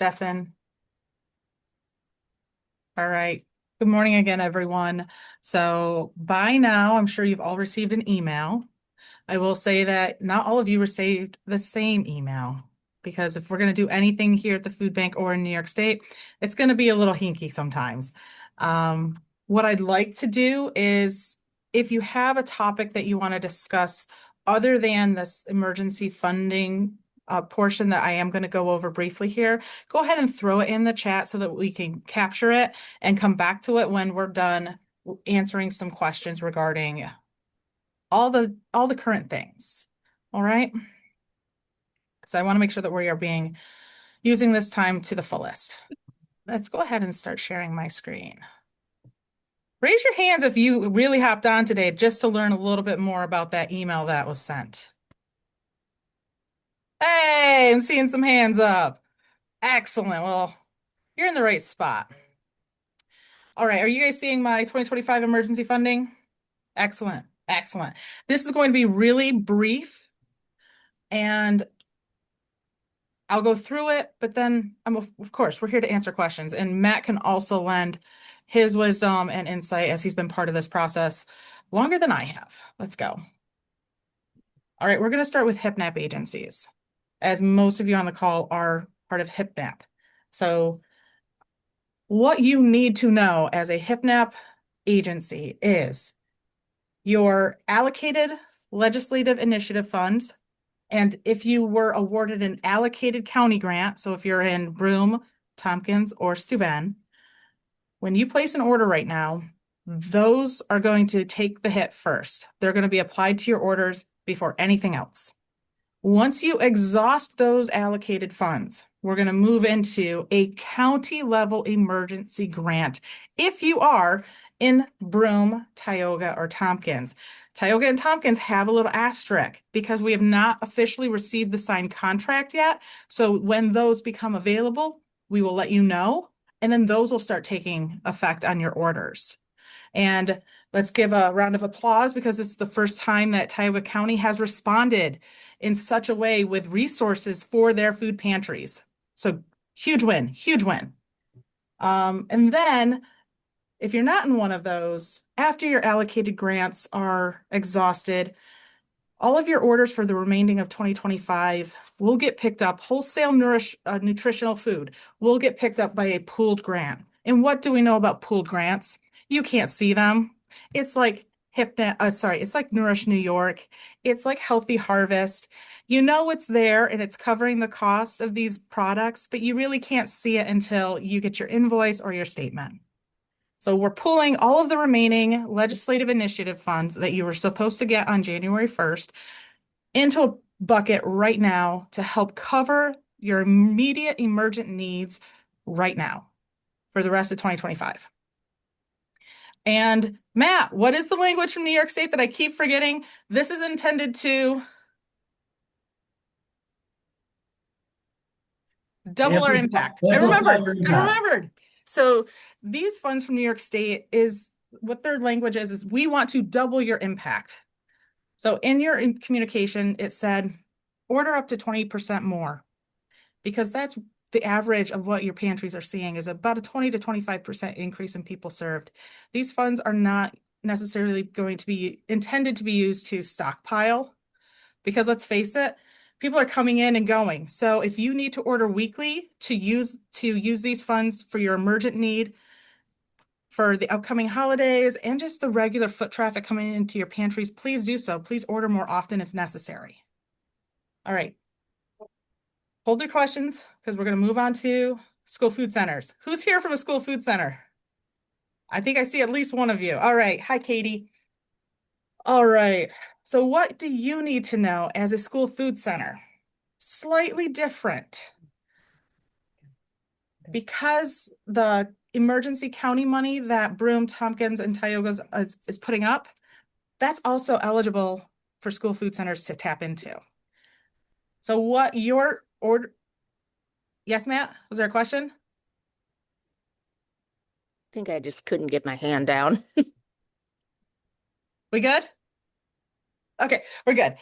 Stefan. All right. Good morning again, everyone. So by now, I'm sure you've all received an email. I will say that not all of you received the same email because if we're going to do anything here at the food bank or in New York State, it's going to be a little hinky sometimes. What I'd like to do is if you have a topic that you want to discuss other than this emergency funding portion that I am going to go over briefly here, go ahead and throw it in the chat so that we can capture it and come back to it when we're done answering some questions regarding all the current things. All right. So I want to make sure that we are using this time to the fullest. Let's go ahead and start sharing my screen. Raise your hands if you really hopped on today just to learn a little bit more about that email that was sent. Hey, I'm seeing some hands up. Excellent. Well, you're in the right spot. All right. Are you guys seeing my 2025 emergency funding? Excellent. Excellent. This is going to be really brief and I'll go through it, but then of course, we're here to answer questions. And Matt can also lend his wisdom and insight as he's been part of this process longer than I have. Let's go. All right, we're going to start with HIPNAP agencies, as most of you on the call are part of HIPNAP. So what you need to know as a HIPNAP agency is your allocated legislative initiative funds. And if you were awarded an allocated county grant, so if you're in Broome, Tompkins, or Steuben, when you place an order right now, those are going to take the hit first. They're going to be applied to your orders before anything else. Once you exhaust those allocated funds, we're going to move into a county level emergency grant. If you are in Broome, Tioga, or Tompkins, Tioga and Tompkins have a little asterisk because we have not officially received the signed contract yet. So when those become available, we will let you know, and then those will start taking effect on your orders. And let's give a round of applause because this is the first time that Tioga County has responded in such a way with resources for their food pantries. So huge win, huge win. And then if you're not in one of those, after your allocated grants are exhausted, all of your orders for the remaining of 2025 will get picked up. Wholesale nutritional food will get picked up by a pooled grant. And what do we know about pooled grants? You can't see them. It's like it's like Nourish New York. It's like Healthy Harvest. You know it's there and it's covering the cost of these products, but you really can't see it until you get your invoice or your statement. So we're pooling all of the remaining legislative initiative funds that you were supposed to get on January 1st into a bucket right now to help cover your immediate emergent needs right now for the rest of 2025. And Matt, what is the language from New York State that I keep forgetting? This is intended to double our impact. I remembered. So these funds from New York State is what their language is we want to double your impact. So in your communication, it said order up to 20% more because that's the average of what your pantries are seeing is about a 20 to 25% increase in people served. These funds are not necessarily going to be intended to be used to stockpile because let's face it, people are coming in and going. So if you need to order weekly to use these funds for your emergent need for the upcoming holidays and just the regular foot traffic coming into your pantries, please do so. Please order more often if necessary. All right. Hold your questions because we're going to move on to school food centers. Who's here from a school food center? I think I see at least one of you. All right. Hi, Katie. All right. So what do you need to know as a school food center? Slightly different. Because the emergency county money that Broome, Tompkins, and Tioga is putting up, that's also eligible for school food centers to tap into. So what your order? Yes, Matt? Was there a question? I think I just couldn't get my hand down. We good? Okay, we're good.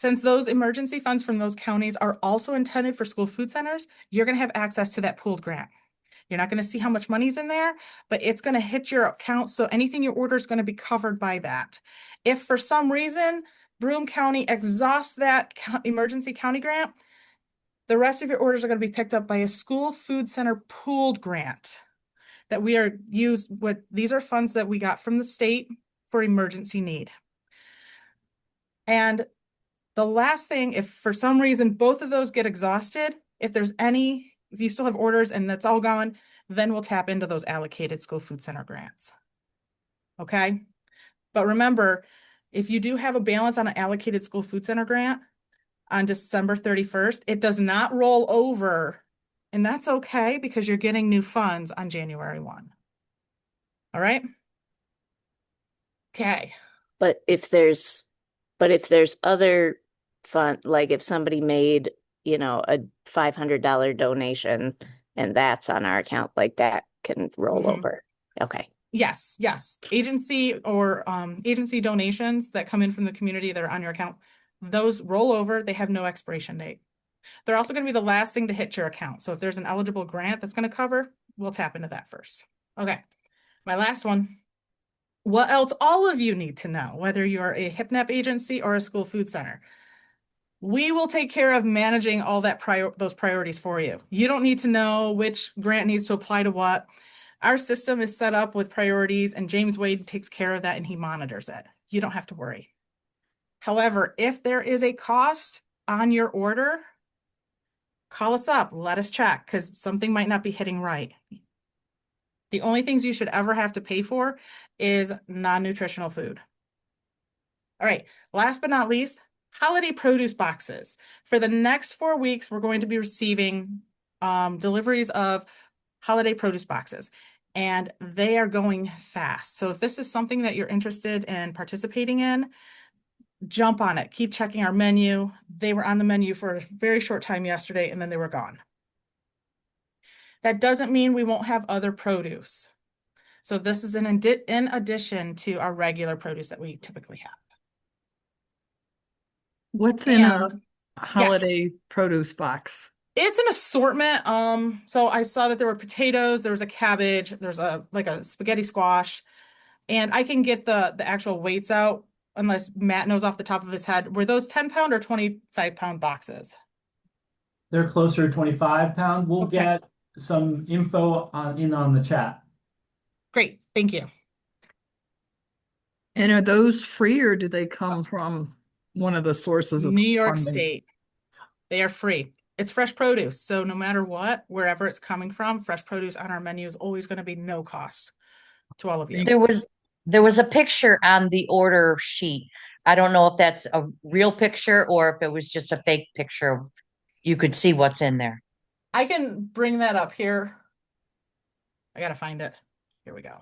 Since those emergency funds from those counties are also intended for school food centers, you're going to have access to that pooled grant. You're not going to see how much money's in there, but it's going to hit your account. So anything you order is going to be covered by that. If for some reason Broome County exhausts that emergency county grant, the rest of your orders are going to be picked up by a school food center pooled grant that we are used with. These are funds that we got from the state for emergency need. And the last thing, if for some reason both of those get exhausted, if you still have orders and that's all gone, then we'll tap into those allocated school food center grants. Okay? But remember, if you do have a balance on an allocated school food center grant on December 31st, it does not roll over. And that's okay because you're getting new funds on January 1. All right? Okay. But if there's other fun, like if somebody made, a $500 donation and that's on our account, like that can roll Mhm. over. Okay. Yes, yes. Agency or agency donations that come in from the community that are on your account, those roll over, they have no expiration date. They're also going to be the last thing to hit your account. So if there's an eligible grant that's going to cover, we'll tap into that first. Okay. My last one. What else all of you need to know, whether you're a HIPNAP agency or a school food center. We will take care of managing all those priorities for you. You don't need to know which grant needs to apply to what. Our system is set up with priorities, and James Wade takes care of that and he monitors it. You don't have to worry. However, if there is a cost on your order, call us up, let us check, because something might not be hitting right. The only things you should ever have to pay for is non-nutritional food. All right, last but not least, holiday produce boxes. For the next 4 weeks, we're going to be receiving deliveries of holiday produce boxes, and they are going fast. So if this is something that you're interested in participating in, jump on it. Keep checking our menu. They were on the menu for a very short time yesterday, and then they were gone. That doesn't mean we won't have other produce. So this is in addition to our regular produce that we typically have. What's in a And yes, holiday produce box? it's an assortment. So I saw that there were potatoes, there was a cabbage, there's a spaghetti squash, and I can get the actual weights out unless Matt knows off the top of his head. Were those 10-pound or 25-pound boxes? They're closer to 25-pound. We'll Okay, get some info on the chat. great, thank you. And are those free or do they come from one of the sources of New York funding? State, they are free. It's fresh produce, so no matter what, wherever it's coming from, fresh produce on our menu is always going to be no cost to all of you. There was a picture on the order sheet. I don't know if that's a real picture or if it was just a fake picture. You could see what's in there. I can bring that up here. I gotta find it. Here we go.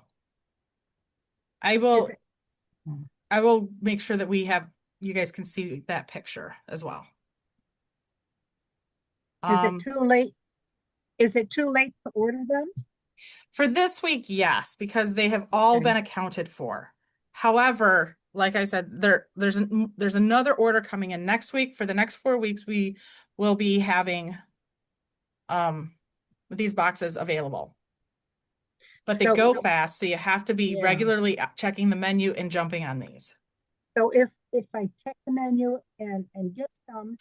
I will make sure that you guys can see that picture as well. Is it too late? Is it too late to order them? For this week, yes, because they have all Okay. been accounted for. However, like I said, there's another order coming in next week. For the next 4 weeks, we will be having these boxes available. But they So- go fast, so you have to be Yeah. regularly checking the menu and jumping on these. So if I check the menu and get some.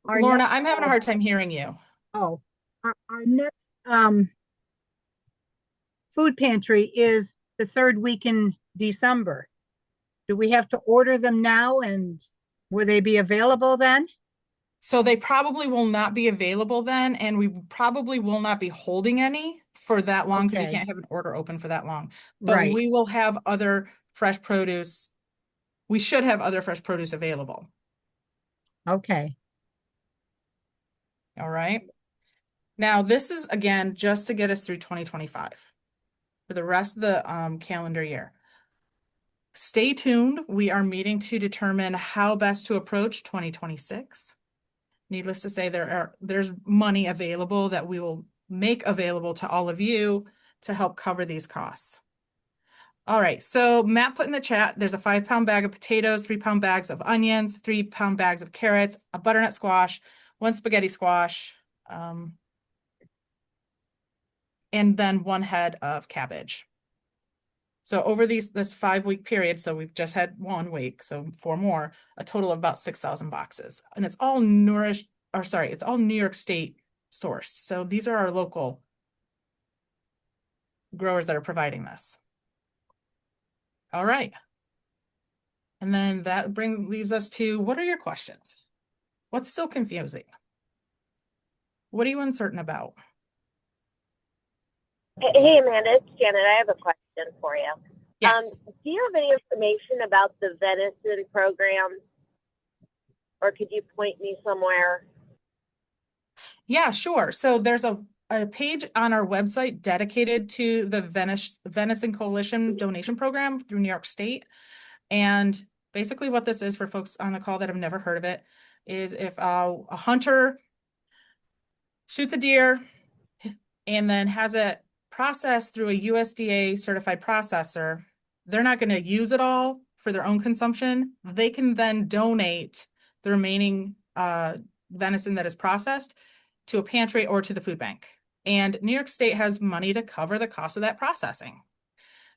our Lorna, next- I'm having a hard time hearing you. Oh, our next food pantry is the third week in December. Do we have to order them now and will they be available then? So they probably will not be available then, and we probably will not be holding any for that long because you Okay. can't have an order open for that long. But Right. we will have other fresh produce. We should have other fresh produce available. Okay. All right. Now, this is again just to get us through 2025 for the rest of the calendar year. Stay tuned. We are meeting to determine how best to approach 2026. Needless to say, there's money available that we will make available to all of you to help cover these costs. All right, so Matt put in the chat, there's a 5-pound bag of potatoes, 3-pound bags of onions, 3-pound bags of carrots, a butternut squash, 1 spaghetti squash, and then 1 head of cabbage. So over this 5-week period, so we've just had 1 week, so 4 more, a total of about 6,000 boxes. And it's all it's all New York State sourced. So these are our local growers that are providing this. All right. And then that leaves us to, what are your questions? What's still confusing? What are you uncertain about? Hey, Amanda, it's Janet. I have a question for you. Yes. Do you have any information about the venison program? Or could you point me somewhere? Yeah, sure. So there's a page on our website dedicated to the Venison Coalition donation program through New York State. And basically what this is, for folks on the call that have never heard of it, is if a hunter shoots a deer and then has it processed through a USDA certified processor, they're not going to use it all for their own consumption. They can then donate the remaining venison that is processed to a pantry or to the food bank. And New York State has money to cover the cost of that processing.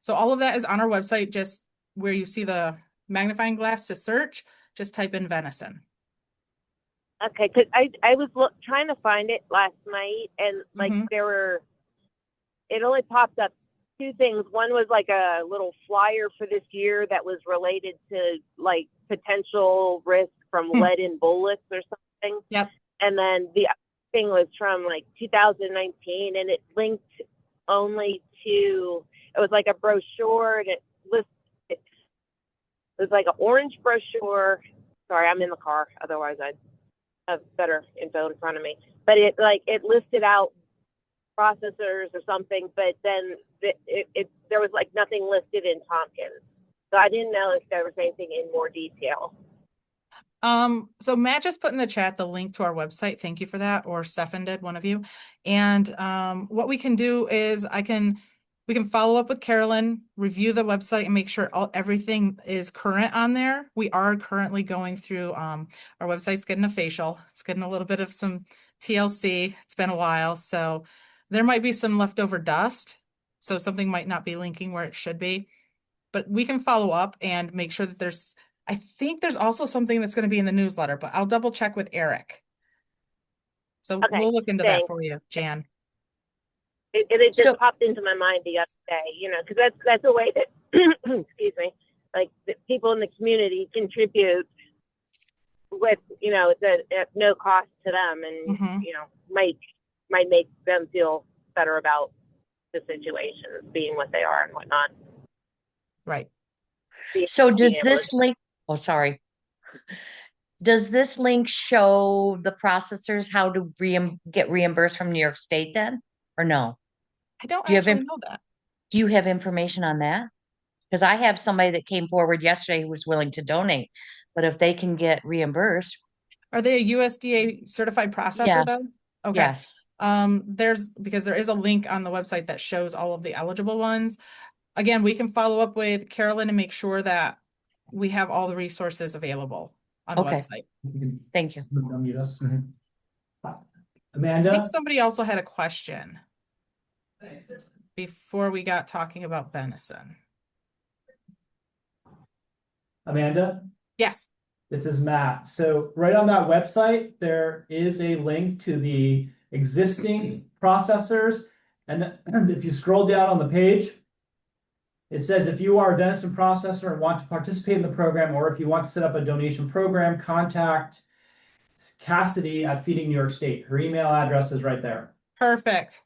So all of that is on our website, just where you see the magnifying glass to search, just type in venison. Okay, because I was trying to find it last night, and like it only popped up 2 things. One was like a little flyer for this year that was related to like potential risk from lead in bullets or something. Yep. And then the other thing was from like 2019, and it linked only to, it was like a brochure, and it was like an orange brochure. Sorry, I'm in the car. Otherwise, I'd have better info in front of me. But it listed out processors or something, but then there was like nothing listed in Tompkins. So I didn't know if there was anything in more detail. So Matt just put in the chat the link to our website. Thank you for that. Or Stefan did, one of you. And what we can do is we can follow up with Carolyn, review the website, and make sure everything is current on there. We are currently going through our website's getting a facial. It's getting a little bit of some TLC. It's been a while, so there might be some leftover dust. So something might not be linking where it should be. But we can follow up and make sure that I think there's also something that's going to be in the newsletter, but I'll double check with Eric. So Okay, we'll look into that for you, Jan. It just popped into my mind the other day, because that's a way that, excuse me, like the people in the community contribute with, it's at no cost to them, and might make them feel better about the situation being what they are and whatnot. Right. So does this link, oh, sorry. Does this link show the processors how to get reimbursed from New York State then, or no? I don't actually know that. Do you have information on that? Because I have somebody that came forward yesterday who was willing to donate, but if they can get reimbursed. Are they a USDA certified processor though? Okay. Yes. Because there is a link on the website that shows all of the eligible ones. Again, we can follow up with Carolyn and make sure that we have all the resources available on the website. Thank you. Unmute us. I Amanda? think somebody also had a question before we got talking about venison. Amanda? Yes. This is Matt. So right on that website, there is a link to the existing processors. And if you scroll down on the page, it says if you are a venison processor and want to participate in the program, or if you want to set up a donation program, contact Cassidy at Feeding New York State. Her email address is right there. Perfect.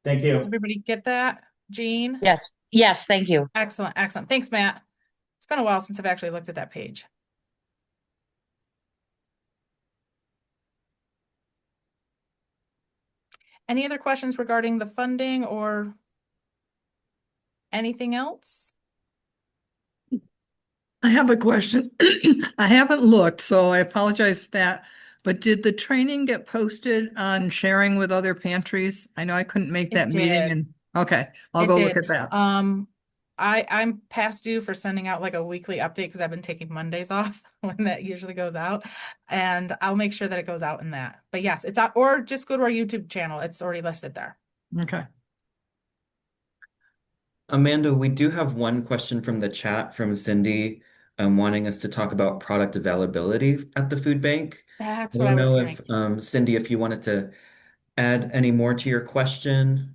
Thank you. Everybody get that? Jean? Yes. Yes. Thank you. Excellent. Excellent. Thanks, Matt. It's been a while since I've actually looked at that page. Any other questions regarding the funding or anything else? I have a question. I haven't looked, so I apologize for that. But did the training get posted on sharing with other pantries? I know I couldn't make that meeting. And Okay, I'll It go look did. at that. I'm past due for sending out like a weekly update because I've been taking Mondays off when that usually goes out, and I'll make sure that it goes out in that. But yes, it's out, or just go to our YouTube channel. It's already listed there. Okay. Amanda, we do have one question from the chat from Cindy, wanting us to talk about product availability at the food bank. That's I what I don't was know hearing. if, Cindy, if you wanted to add any more to your question,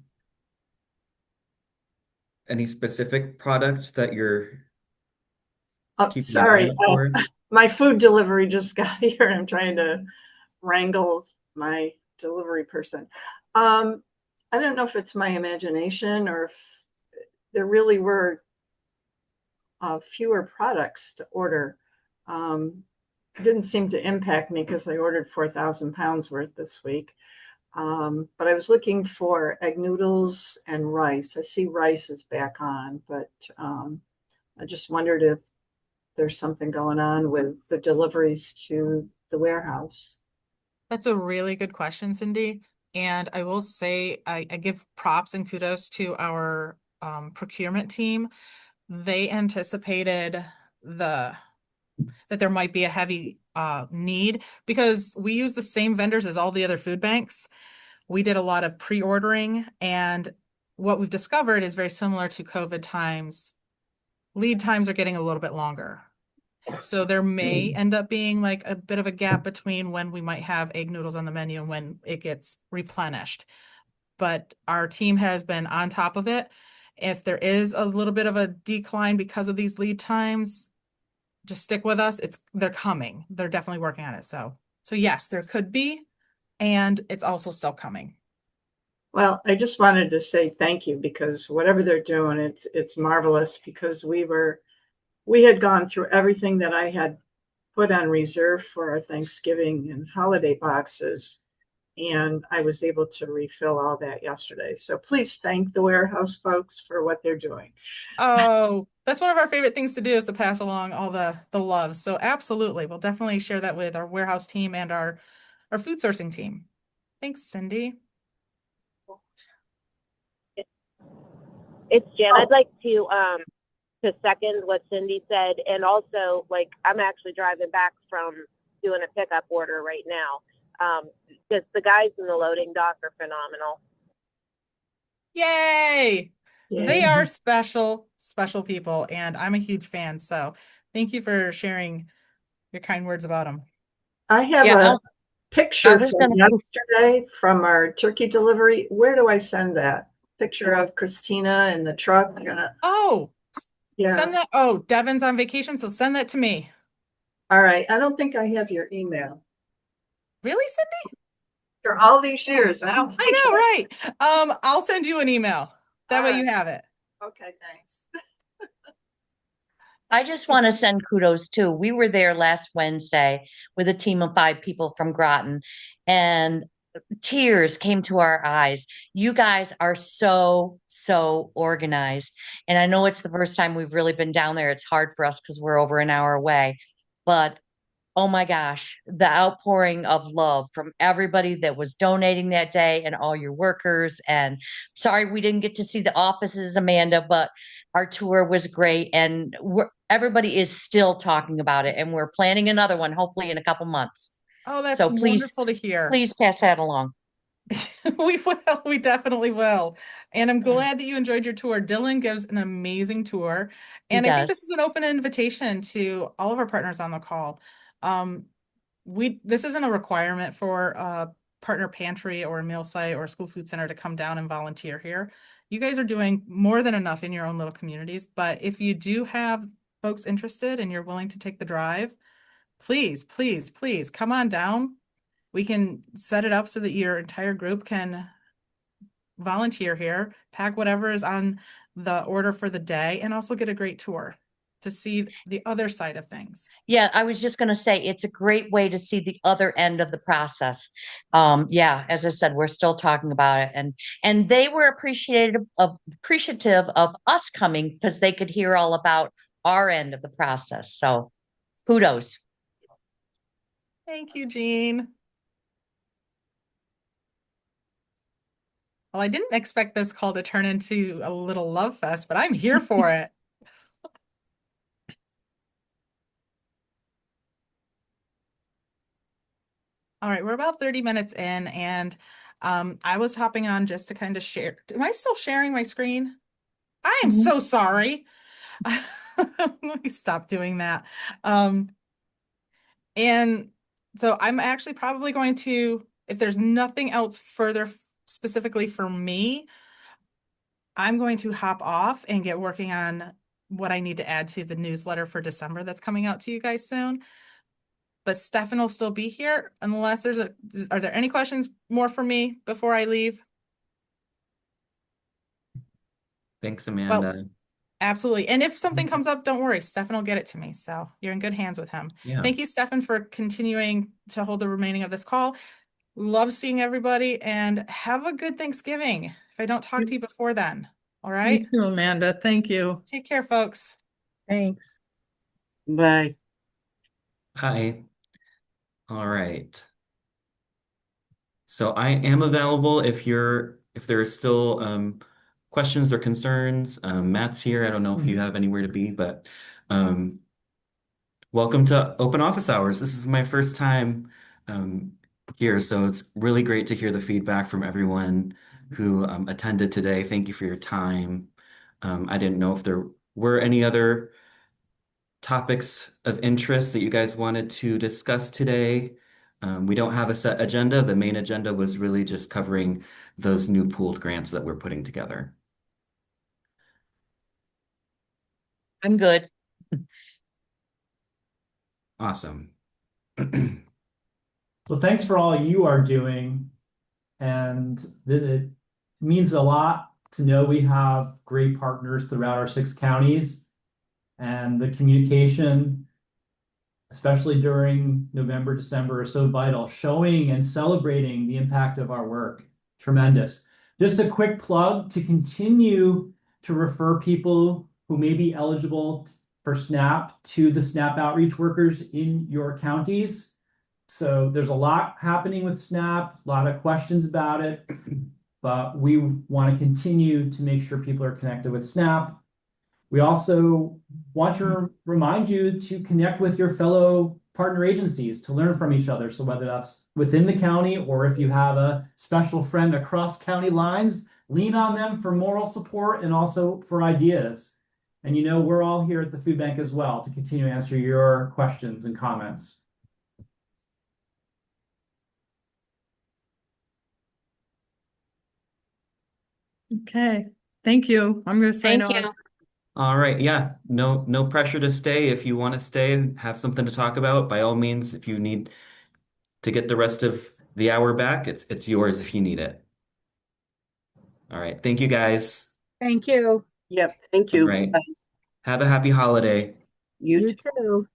any specific product that you're Oh, keeping an eye sorry. out for? My food delivery just got here. I'm trying to wrangle my delivery person. I don't know if it's my imagination or if there really were fewer products to order. It didn't seem to impact me because I ordered 4,000 pounds worth this week. But I was looking for egg noodles and rice. I see rice is back on, but I just wondered if there's something going on with the deliveries to the warehouse. That's a really good question, Cindy. And I will say I give props and kudos to our procurement team. They anticipated that there might be a heavy need because we use the same vendors as all the other food banks. We did a lot of pre-ordering, and what we've discovered is very similar to COVID times. Lead times are getting a little bit longer. So there may end up being like a bit of a gap between when we might have egg noodles on the menu and when it gets replenished. But our team has been on top of it. If there is a little bit of a decline because of these lead times, just stick with us. They're coming. They're definitely working on it. So yes, there could be, and it's also still coming. Well, I just wanted to say thank you because whatever they're doing, it's marvelous because we had gone through everything that I had put on reserve for our Thanksgiving and holiday boxes, and I was able to refill all that yesterday. So please thank the warehouse folks for what they're doing. Oh, that's one of our favorite things to do is to pass along all the love. So absolutely, we'll definitely share that with our warehouse team and our food sourcing team. Thanks, Cindy. It's Jen. Oh. I'd like to second what Cindy said, and also like I'm actually driving back from doing a pickup order right now. Because the guys in the loading dock are phenomenal. Yay! Yeah. They are special, special people, and I'm a huge fan. So thank you for sharing your kind words about them. I have Yeah, a I picture was from gonna, yesterday from our turkey delivery. Where do I send that? Picture of Christina in the truck. Oh, Yeah. send that. Oh, Devin's on vacation, so send that to me. All right. I don't think I have your email. Really, Cindy? For all these years, I don't think I know, right? I'll send you an email. That All way right. you have it. Okay, thanks. I just want to send kudos too. We were there last Wednesday with a team of 5 people from Groton, and tears came to our eyes. You guys are so organized. And I know it's the first time we've really been down there. It's hard for us because we're over an hour away. But oh my gosh, the outpouring of love from everybody that was donating that day and all your workers. And sorry we didn't get to see the offices, Amanda, but our tour was great. And everybody is still talking about it. And we're planning another one, hopefully in a couple months. Oh, that's So please, wonderful to hear. please pass that along. We will. We definitely will. And I'm glad that you enjoyed your tour. Dylan gives an amazing tour. And I think this is an open invitation to all of our partners on the call. This isn't a requirement for a partner pantry or a meal site or a school food center to come down and volunteer here. You guys are doing more than enough in your own little communities. But if you do have folks interested and you're willing to take the drive, please, please, please come on down. We can set it up so that your entire group can volunteer here, pack whatever is on the order for the day, and also get a great tour to see the other side of things. Yeah, I was just going to say it's a great way to see the other end of the process. Yeah, as I said, we're still talking about it, and they were appreciative of us coming because they could hear all about our end of the process. So, kudos. Thank you, Jean. Well, I didn't expect this call to turn into a little love fest, but I'm here for it. All right, we're about 30 minutes in, and I was hopping on just to kind of share. Am I still sharing my screen? I am so sorry. Let me stop doing that. And so I'm actually probably going to, if there's nothing else further specifically for me, I'm going to hop off and get working on what I need to add to the newsletter for December that's coming out to you guys soon. But Stefan will still be here unless are there any questions more for me before I leave? Thanks, Well, Amanda. absolutely. And if something comes up, don't worry. Stefan will get it to me. So you're in good hands with him. Yeah. Thank you, Stefan, for continuing to hold the remaining of this call. Love seeing everybody and have a good Thanksgiving. If I don't talk to you before then. All right. You too, Amanda. Thank you. Take care, folks. Thanks. Bye. Hi. All right. So I am available if there are still questions or concerns. Matt's here. I don't know if you have anywhere to be, but um, welcome to Open Office Hours. This is my first time um, here, so it's really great to hear the feedback from everyone who attended today. Thank you for your time. I didn't know if there were any other topics of interest that you guys wanted to discuss today. We don't have a set agenda. The main agenda was really just covering those new pooled grants that we're putting together. I'm good. Awesome. So thanks for all you are doing. And it means a lot to know we have great partners throughout our 6 counties. And the communication, especially during November, December, is so vital, showing and celebrating the impact of our work. Tremendous. Just a quick plug to continue to refer people who may be eligible for SNAP to the SNAP outreach workers in your counties. So there's a lot happening with SNAP, a lot of questions about it, but we want to continue to make sure people are connected with SNAP. We also want to remind you to connect with your fellow partner agencies to learn from each other. So whether that's within the county or if you have a special friend across county lines, lean on them for moral support and also for ideas. And you know, we're all here at the food bank as well to continue to answer your questions and comments. Okay. Thank you. I'm going to sign Thank off. you. All right. Yeah. No pressure to stay. If you want to stay and have something to talk about, by all means, if you need to get the rest of the hour back, it's yours if you need it. All right. Thank you guys. Thank you. Yep. Thank All you. right. Bye. Have a happy holiday. You You too.